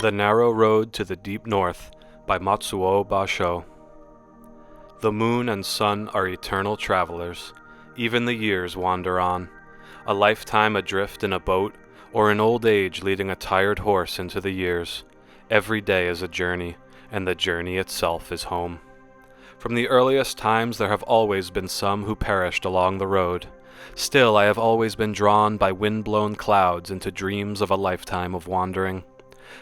The Narrow Road to the Deep North by Matsuo Basho. The moon and sun are eternal travelers. Even the years wander on. A lifetime adrift in a boat, or an old age leading a tired horse into the years. Every day is a journey, and the journey itself is home. From the earliest times there have always been some who perished along the road. Still, I have always been drawn by wind-blown clouds into dreams of a lifetime of wandering.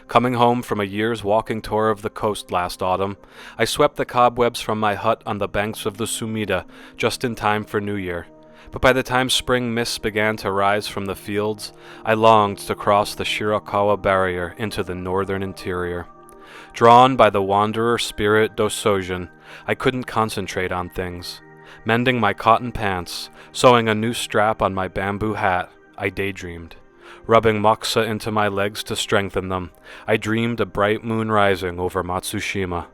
Coming home from a year's walking tour of the coast last autumn, I swept the cobwebs from my hut on the banks of the Sumida just in time for New Year. But by the time spring mists began to rise from the fields, I longed to cross the Shirakawa barrier into the northern interior. Drawn by the wanderer spirit Dosojin, I couldn't concentrate on things. Mending my cotton pants, sewing a new strap on my bamboo hat, I daydreamed. Rubbing moxa into my legs to strengthen them, I dreamed a bright moon rising over Matsushima.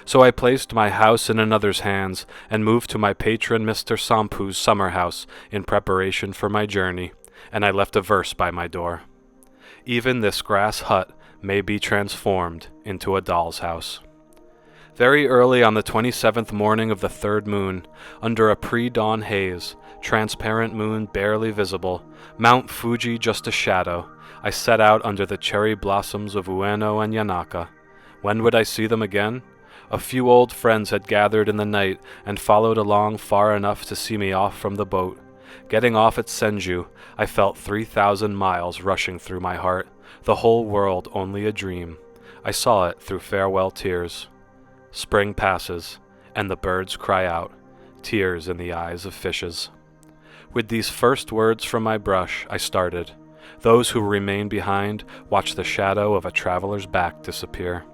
So I placed my house in another's hands and moved to my patron Mr. Sampu's summer house in preparation for my journey, and I left a verse by my door. Even this grass hut may be transformed into a doll's house. Very early on the 27th morning of the third moon, under a pre-dawn haze, transparent moon barely visible, Mount Fuji just a shadow, I set out under the cherry blossoms of Ueno and Yanaka. When would I see them again? A few old friends had gathered in the night and followed along far enough to see me off from the boat. Getting off at Senju, I felt 3,000 miles rushing through my heart, the whole world only a dream. I saw it through farewell tears. Spring passes, and the birds cry out, tears in the eyes of fishes. With these first words from my brush, I started. Those who remain behind watch the shadow of a traveler's back disappear.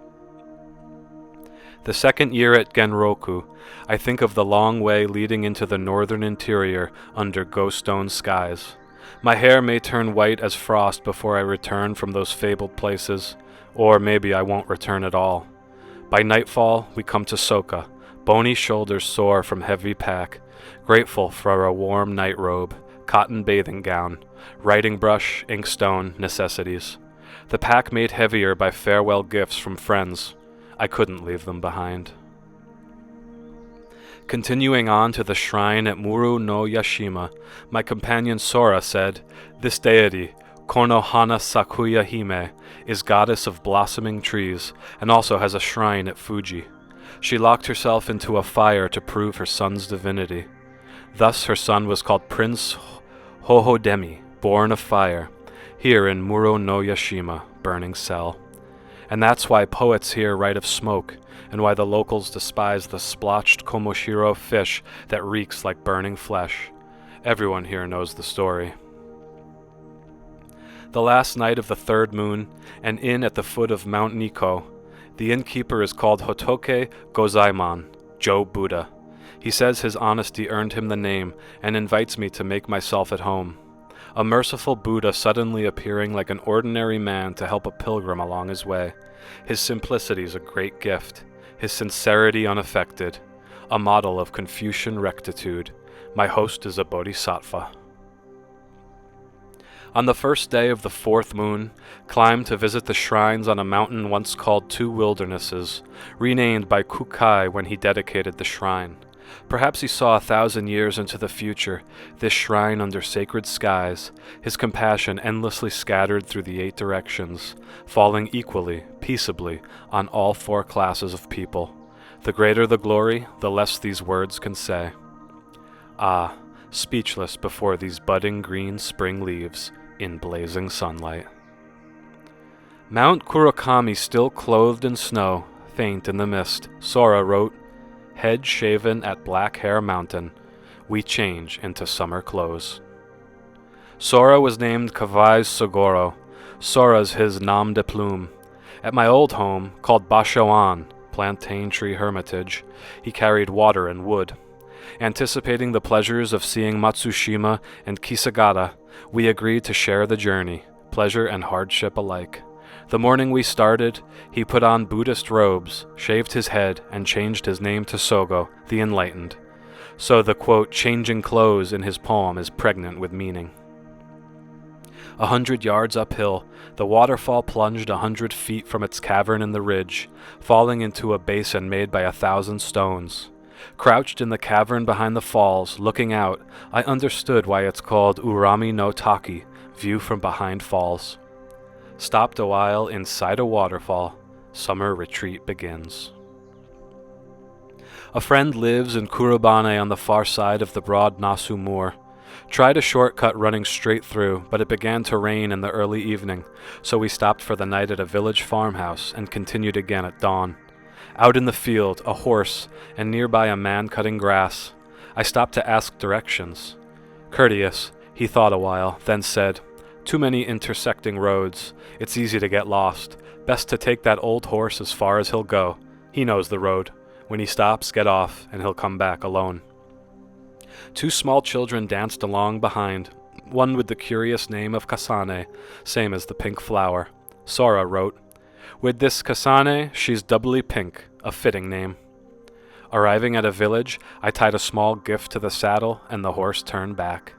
The second year at Genroku, I think of the long way leading into the northern interior under ghost-stone skies. My hair may turn white as frost before I return from those fabled places, or maybe I won't return at all. By nightfall, we come to Soka, bony shoulders sore from heavy pack, grateful for a warm night robe, cotton bathing gown, writing brush, inkstone, necessities. The pack made heavier by farewell gifts from friends. I couldn't leave them behind. Continuing on to the shrine at Muro No Yashima, my companion Sora said, "This deity, Konohana Sakuya Hime, is goddess of blossoming trees, and also has a shrine at Fuji. She locked herself into a fire to prove her son's divinity. Thus her son was called Prince Hohodemi, born of fire, here in Muro no Yashima, burning cell. And that's why poets here write of smoke, and why the locals despise the splotched komoshiro fish that reeks like burning flesh. Everyone here knows the story." The last night of the third moon, an inn at the foot of Mount Nikko. The innkeeper is called Hotoke Gozaimon, Joe Buddha. He says his honesty earned him the name, and invites me to make myself at home. A merciful Buddha suddenly appearing like an ordinary man to help a pilgrim along his way. His simplicity is a great gift, his sincerity unaffected, a model of Confucian rectitude. My host is a bodhisattva. On the first day of the fourth moon, climbed to visit the shrines on a mountain once called Two Wildernesses, renamed by Kukai when he dedicated the shrine. Perhaps he saw 1,000 years into the future, this shrine under sacred skies, his compassion endlessly scattered through the 8 directions, falling equally, peaceably, on all 4 classes of people. The greater the glory, the less these words can say. Ah, speechless before these budding green spring leaves in blazing sunlight. Mount Kurakami still clothed in snow, faint in the mist, Sora wrote, "Head shaven at Black Hair Mountain, we change into summer clothes." Sora was named Kawai's Sogoro. Sora's his nom de plume. At my old home, called Bashoan, Plantain Tree Hermitage, he carried water and wood. Anticipating the pleasures of seeing Matsushima and Kisagata, we agreed to share the journey, pleasure and hardship alike. The morning we started, he put on Buddhist robes, shaved his head, and changed his name to Sogo, the Enlightened. So the quote, "changing clothes" in his poem is pregnant with meaning. 100 yards uphill, the waterfall plunged 100 feet from its cavern in the ridge, falling into a basin made by 1,000 stones. Crouched in the cavern behind the falls, looking out, I understood why it's called Urami no Taki, view from behind falls. Stopped a while inside a waterfall. Summer retreat begins. A friend lives in Kurobane on the far side of the broad Nasu Moor. Tried a shortcut running straight through, but it began to rain in the early evening, so we stopped for the night at a village farmhouse and continued again at dawn. Out in the field, a horse, and nearby a man cutting grass. I stopped to ask directions. Courteous, he thought a while, then said, "Too many intersecting roads. It's easy to get lost. Best to take that old horse as far as he'll go. He knows the road. When he stops, get off, and he'll come back alone." 2 small children danced along behind, one with the curious name of Kasane, same as the pink flower. Sora wrote, "With this Kasane, she's doubly pink, a fitting name." Arriving at a village, I tied a small gift to the saddle, and the horse turned back.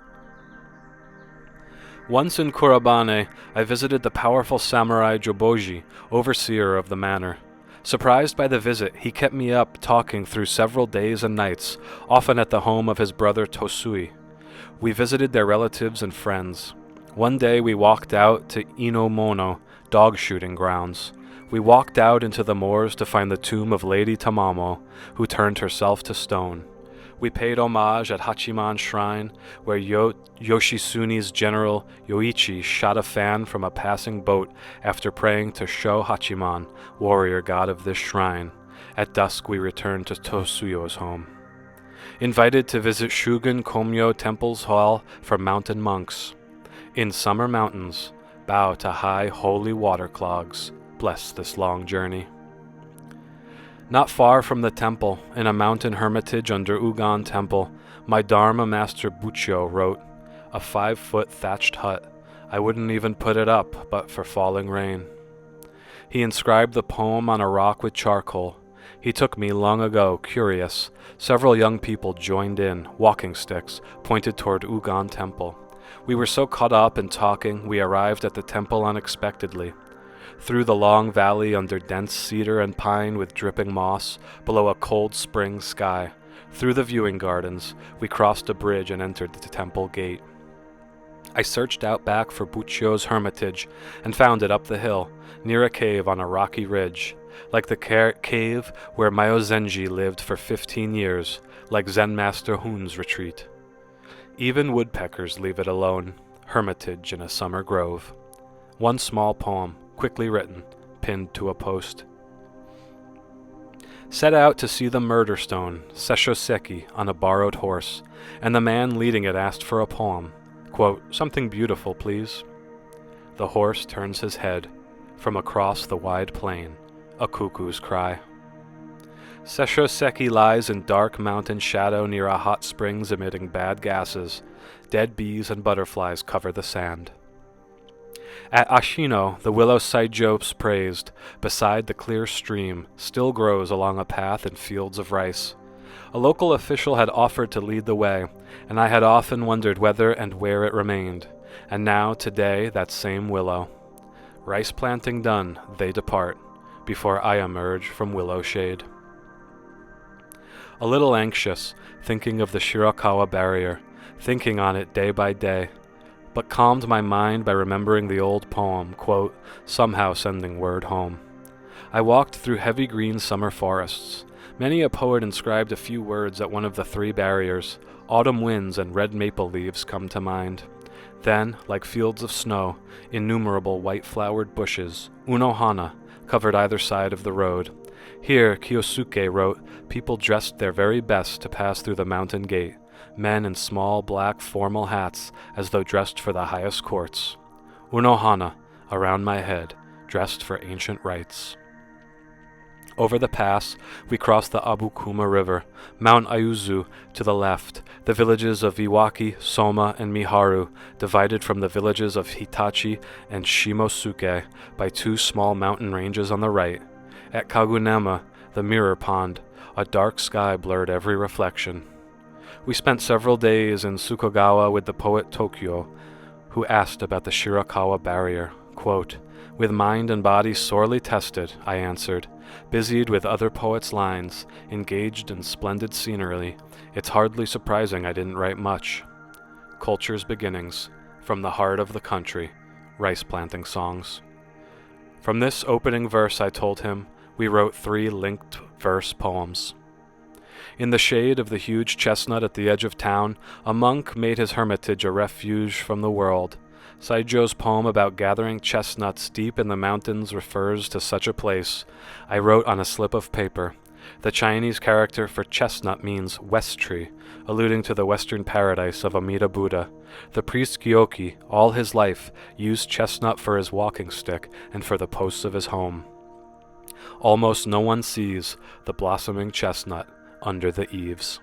Once in Kurobane, I visited the powerful samurai Joboji, overseer of the manor. Surprised by the visit, he kept me up talking through several days and nights, often at the home of his brother Tosui. We visited their relatives and friends. One day we walked out to Inomono, dog shooting grounds. We walked out into the moors to find the tomb of Lady Tamamo, who turned herself to stone. We paid homage at Hachiman Shrine, where Yoshisuni's general Yoichi shot a fan from a passing boat after praying to Sho Hachiman, warrior god of this shrine. At dusk we returned to Tosuyo's home. Invited to visit Shugen Komyo Temple's hall for mountain monks. In summer mountains, bow to high holy water clogs. Bless this long journey. Not far from the temple, in a mountain hermitage under Ugan Temple, my Dharma master Bucho wrote, "A 5-foot thatched hut. I wouldn't even put it up but for falling rain." He inscribed the poem on a rock with charcoal. He took me long ago, curious. Several young people joined in, walking sticks, pointed toward Ugan Temple. We were so caught up in talking, we arrived at the temple unexpectedly. Through the long valley under dense cedar and pine with dripping moss, below a cold spring sky. Through the viewing gardens, we crossed a bridge and entered the temple gate. I searched out back for Buchio's hermitage and found it up the hill, near a cave on a rocky ridge, like the cave where Myozenji lived for 15 years, like Zen Master Hun's retreat. Even woodpeckers leave it alone, hermitage in a summer grove. One small poem, quickly written, pinned to a post. Set out to see the murder stone, Seshoseki, on a borrowed horse, and the man leading it asked for a poem. Quote, "Something beautiful, please." The horse turns his head. From across the wide plain, a cuckoo's cry. Seshoseki lies in dark mountain shadow near a hot springs emitting bad gases. Dead bees and butterflies cover the sand. At Ashino, the willow Saijopes praised, beside the clear stream, still grows along a path in fields of rice. A local official had offered to lead the way, and I had often wondered whether and where it remained. And now, today, that same willow. Rice planting done, they depart, before I emerge from willow shade. A little anxious, thinking of the Shirakawa barrier, thinking on it day by day, but calmed my mind by remembering the old poem, quote, "Somehow sending word home." I walked through heavy green summer forests. Many a poet inscribed a few words at one of the 3 barriers. Autumn winds and red maple leaves come to mind. Then, like fields of snow, innumerable white-flowered bushes, unohana, covered either side of the road. Here, Kiyosuke wrote, people dressed their very best to pass through the mountain gate, men in small black formal hats as though dressed for the highest courts. Unohana, around my head, dressed for ancient rites. Over the pass, we crossed the Abukuma River, Mount Ayuzu to the left, the villages of Iwaki, Soma, and Miharu, divided from the villages of Hitachi and Shimosuke by 2 small mountain ranges on the right. At Kagunema, the mirror pond, a dark sky blurred every reflection. We spent several days in Tsukugawa with the poet Tokyo, who asked about the Shirakawa barrier. Quote, "With mind and body sorely tested," I answered, "busied with other poets' lines, engaged in splendid scenery, it's hardly surprising I didn't write much." Culture's beginnings, from the heart of the country, rice planting songs. From this opening verse, I told him, we wrote 3 linked verse poems. In the shade of the huge chestnut at the edge of town, a monk made his hermitage a refuge from the world. Saijo's poem about gathering chestnuts deep in the mountains refers to such a place. I wrote on a slip of paper. The Chinese character for chestnut means west tree, alluding to the western paradise of Amida Buddha. The priest Gyoki, all his life, used chestnut for his walking stick and for the posts of his home. Almost no one sees the blossoming chestnut under the eaves.